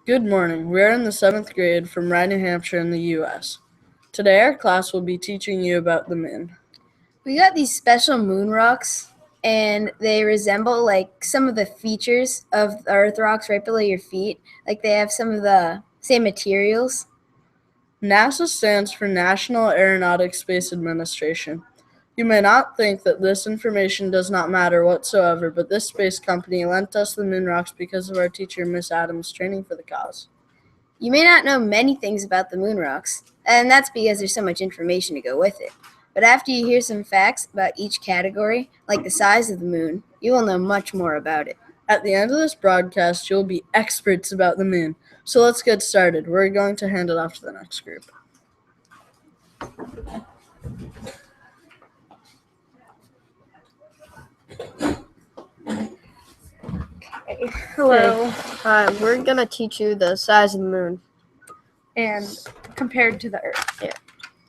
Good morning. We are in the 7th grade from Rye, New Hampshire in the U.S. Today our class will be teaching you about the moon. We got these special moon rocks, and they resemble like some of the features of the Earth rocks right below your feet. Like they have some of the same materials. NASA stands for National Aeronautics Space Administration. You may not think that this information does not matter whatsoever, but this space company lent us the moon rocks because of our teacher, Miss Adams' training for the cause. You may not know many things about the moon rocks, and that's because there's so much information to go with it. But after you hear some facts about each category, like the size of the moon, you will know much more about it. At the end of this broadcast, you'll be experts about the moon. So let's get started. We're going to hand it off to the next group. Hello. We're going to teach you the size of the moon. And compared to the Earth. Yeah.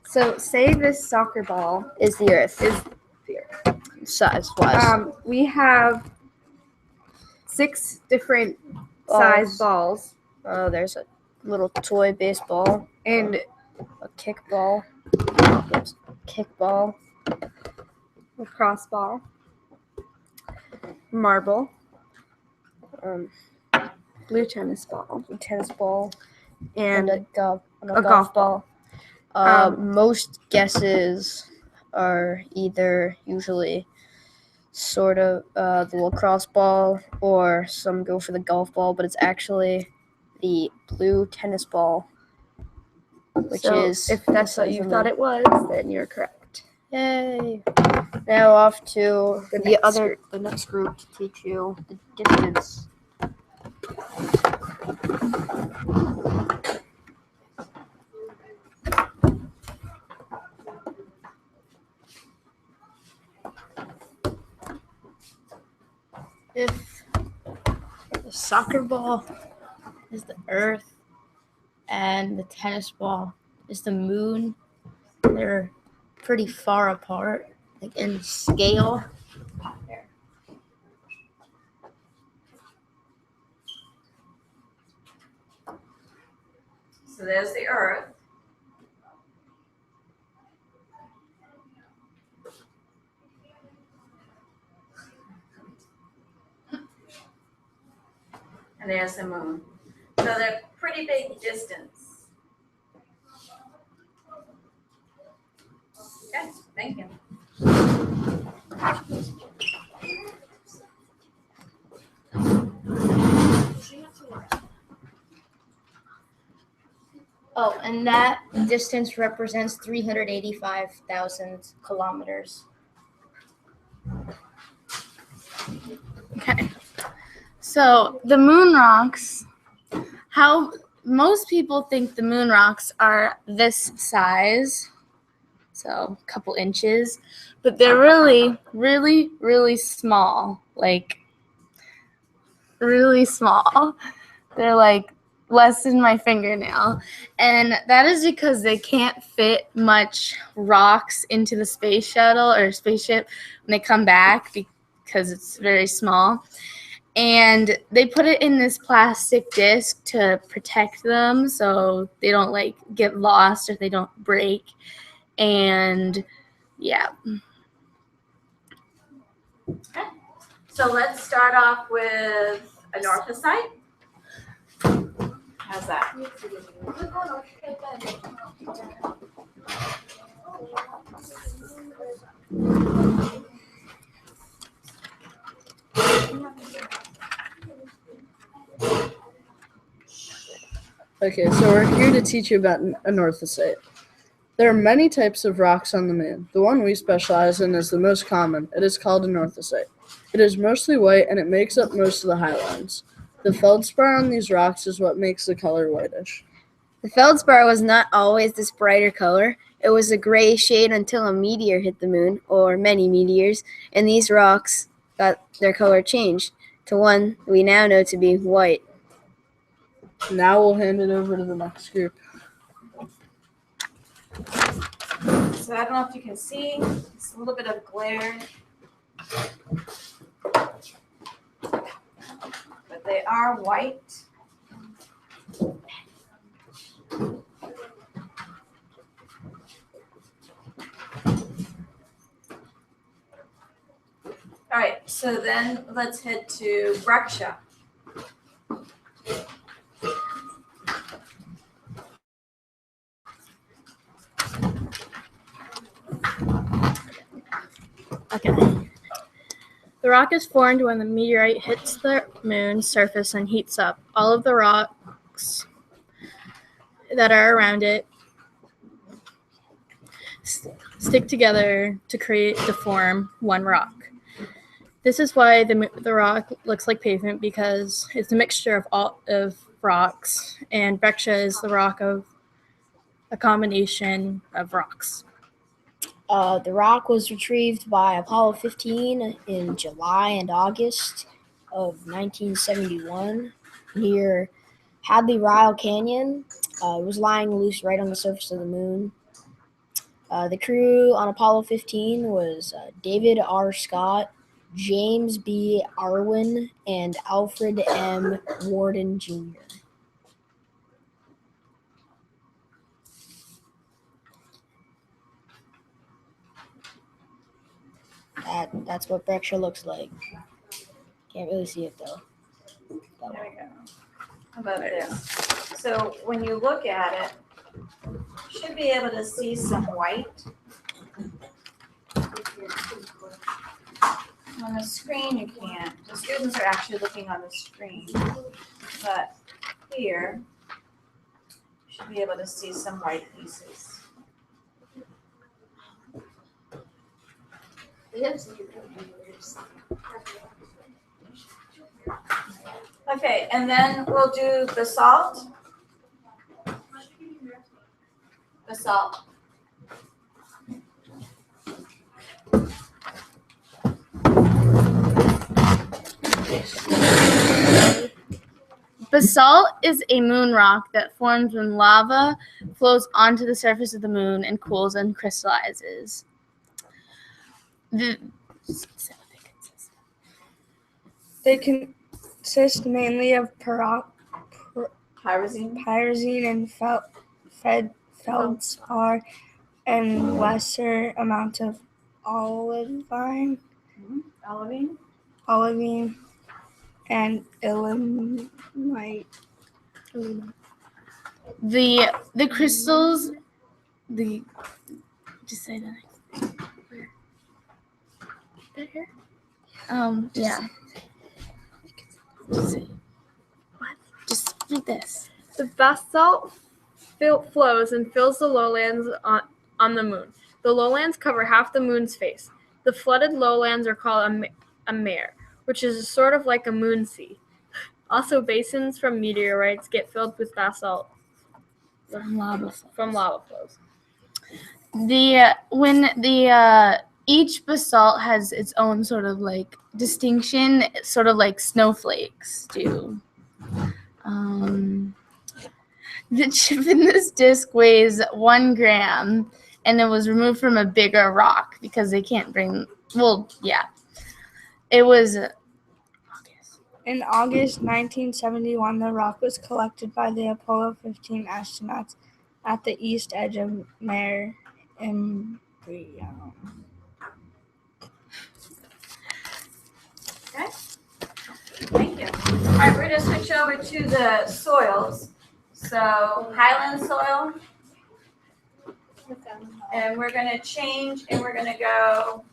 So say this soccer ball Is the Earth. is the Earth. Size-wise. We have 6 different size balls. There's a little toy baseball. And a kickball. There's a kickball. a crossball. Marble. Blue tennis ball. A tennis ball. And a golf ball. Most guesses are either usually sort of the lacrosse ball, or some go for the golf ball, but it's actually the blue tennis ball, which is... if that's what you thought it was, then you're correct. Yay! Now off to the next group to teach you the distance. If the soccer ball is the Earth and the tennis ball is the moon, they're pretty far apart, like in scale. So there's the Earth. And there's the moon. So they're pretty big distance. Okay, thank you. Oh, and that distance represents 385,000 kilometers. Okay. So the moon rocks, how most people think the moon rocks are this size, so a couple inches, but they're really, really, really small, like really small. They're like less than my fingernail, and that is because they can't fit much rocks into the space shuttle or spaceship when they come back because it's very small. And they put it in this plastic disc to protect them so they don't like get lost or they don't break. And yeah. Okay. So let's start off with anorthosite. How's that? Okay, so we're here to teach you about anorthosite. There are many types of rocks on the moon. The one we specialize in is the most common. It is called anorthosite. It is mostly white and it makes up most of the highlines. The feldspar on these rocks is what makes the color whitish. The feldspar was not always this brighter color. It was a gray shade until a meteor hit the moon, or many meteors, and these rocks got their color changed to one we now know to be white. Now we'll hand it over to the next group. So I don't know if you can see, it's a little bit of glare. But they are white. So then let's head to Breccia. Okay. The rock is formed when the meteorite hits the moon's surface and heats up. All of the rocks that are around it stick together to form one rock. This is why the rock looks like pavement, because it's a mixture of all of rocks, and Breccia is the rock of a combination of rocks. The rock was retrieved by Apollo 15 in July and August of 1971 near Hadley Ryle Canyon. It was lying loose right on the surface of the moon. The crew on Apollo 15 was David R. Scott, James B. Arwin, and Alfred M. Worden Jr. That's what Breccia looks like. Can't really see it though. There we go. How about this? So when you look at it, you should be able to see some white. On the screen, you can't. The students are actually looking on the screen. But here, you should be able to see some white pieces. Okay, and then we'll do basalt. Basalt. Basalt is a moon rock that forms when lava flows onto the surface of the moon and cools and crystallizes. They consist mainly of Pyrazine. pyrazine and feldspar and lesser amount of olivine and ilmenite. The crystals, just say that. Right here? Yeah. Just say what? Just like this. The basalt flows and fills the lowlands on the moon. The lowlands cover half the moon's face. The flooded lowlands are called a mare, which is sort of like a moon sea. Also, basins from meteorites get filled with basalt From lava. from lava flows. Each basalt has its own sort of like distinction, sort of like snowflakes do. The chip in this disc weighs 1 gram, and it was removed from a bigger rock because they can't bring. Well, yeah, it was. In August 1971, the rock was collected by the Apollo 15 astronauts at the east edge of Mare Imbrium. Thank you. All right, we're going to switch over to the soils. So highland soil. And we're going to change, and we're going to go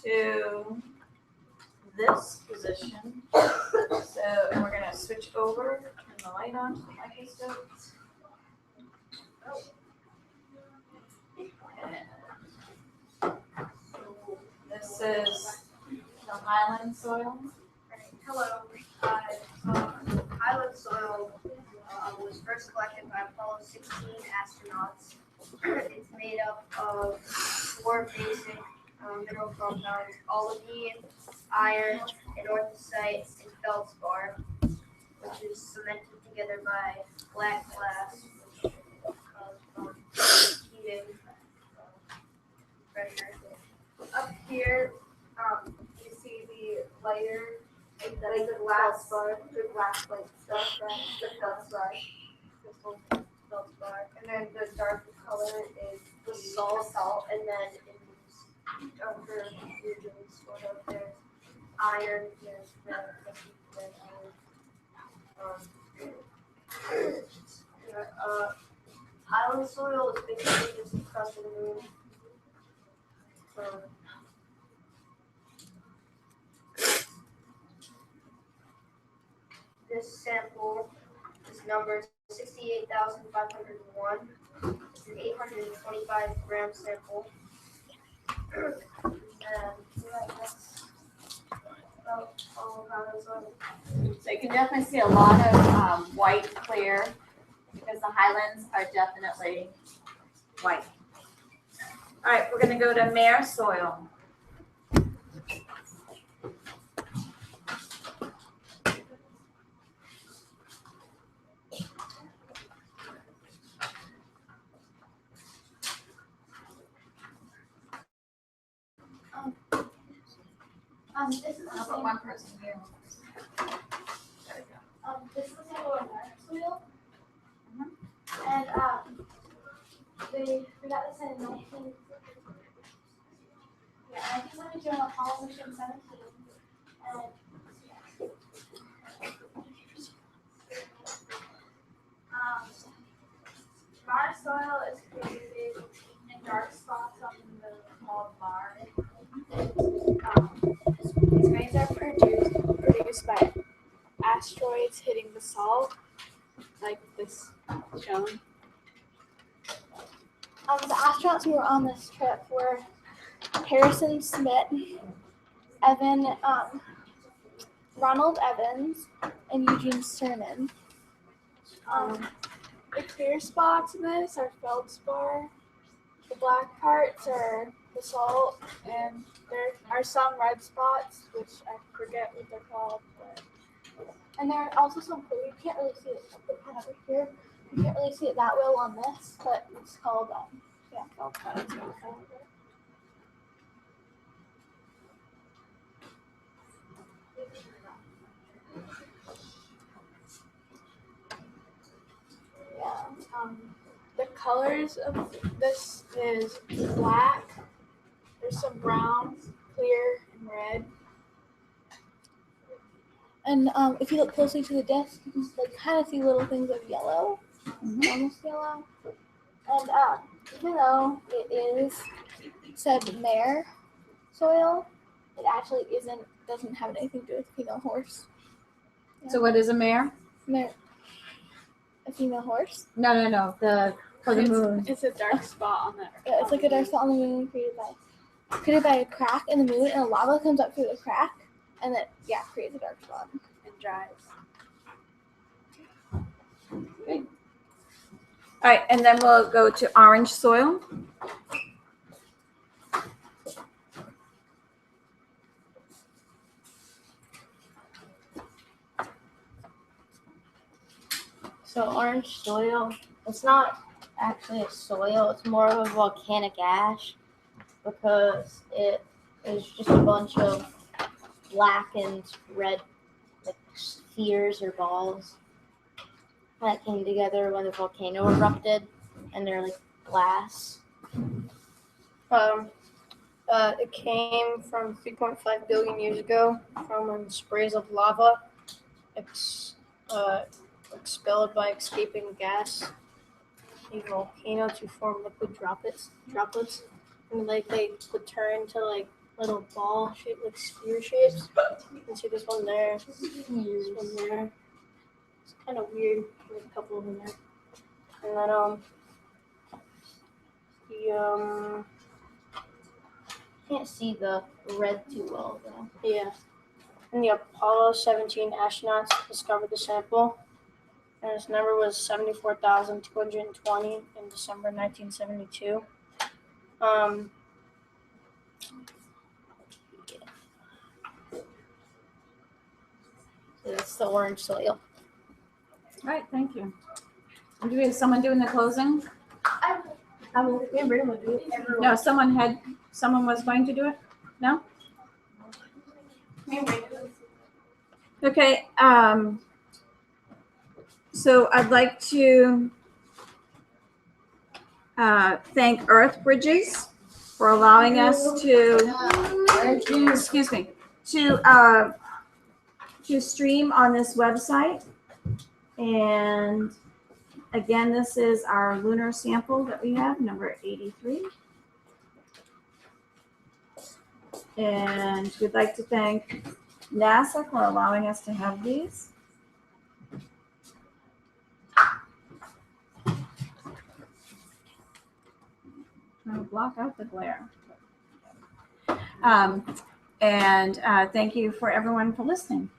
to this position. So, and we're going to switch over, turn the light on, so the microscope. This is the highland soil. Hello. Highland soil was first collected by Apollo 16 astronauts. It's made up of 4 basic mineral compounds: olivine, iron, anorthosite, and feldspar, which is cemented together by black glass, which causes heating pressure. Up here, you see the lighter, like the glass like stuff, that's the feldspar, crystal feldspar. And then the dark color is the salt, and then in these darker regions sort of there's iron, there's red iron. Highland soil is basically just the crust of the moon. This sample is numbered 68,501. It's an 825 gram sample. And that's about all of Highland soil. So you can definitely see a lot of white clear because the highlands are definitely white. All right, we're going to go to mare soil. This is I'll put one person here. There we go. this is a sample of mare soil. And we got this in 1972 on Apollo mission 17. And Mars soil is created in dark spots on the moon called Mars. These grains are produced by asteroids hitting the salt, like this shown. The astronauts who were on this trip were Harrison Smith, Ronald Evans, and Eugene Cernan. The clear spots in this are feldspar. The black parts are the salt, and there are some red spots, which I forget what they're called. And there are also some blue. You can't really see it over here. You can't really see it that well on this, but it's called feldspar. That's what it's called. The colors of this is black. There's some brown, clear, and red. And if you look closely to the disc, you can kind of see little things of yellow, almost yellow. And even though it is said mare soil, it actually doesn't have anything to do with female horse. So what is a mare? Mare. A female horse? No. For the moon. It's a dark spot on that. Yeah, it's like a dark spot on the moon created by a crack in the moon, and lava comes up through the crack, and then creates a dark spot and dries. All right, and then we'll go to orange soil. So orange soil, it's not actually a soil, it's more of a volcanic ash because it is just a bunch of black and red spheres or balls that came together when the volcano erupted, and they're like glass. It came from 3.5 billion years ago from when sprays of lava expelled by escaping gas a volcano to form liquid droplets, and they would turn into little ball shaped sphere shapes. You can see this one there, this one there. It's kind of weird. There's a couple of them there, and then can't see the red too well though. Yeah, and the Apollo 17 astronauts discovered the sample. And its number was 74,220 in December 1972. So that's the orange soil. All right, thank you. And do we have someone doing the closing? No, someone was going to do it? No? Okay, so I'd like to thank Earth Bridges for allowing us to, excuse me, to stream on this website. And again, this is our lunar sample that we have, number 83. And we'd like to thank NASA for allowing us to have these. I'll block out the glare. And thank you for everyone for listening.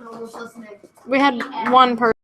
No one's listening. We had one person.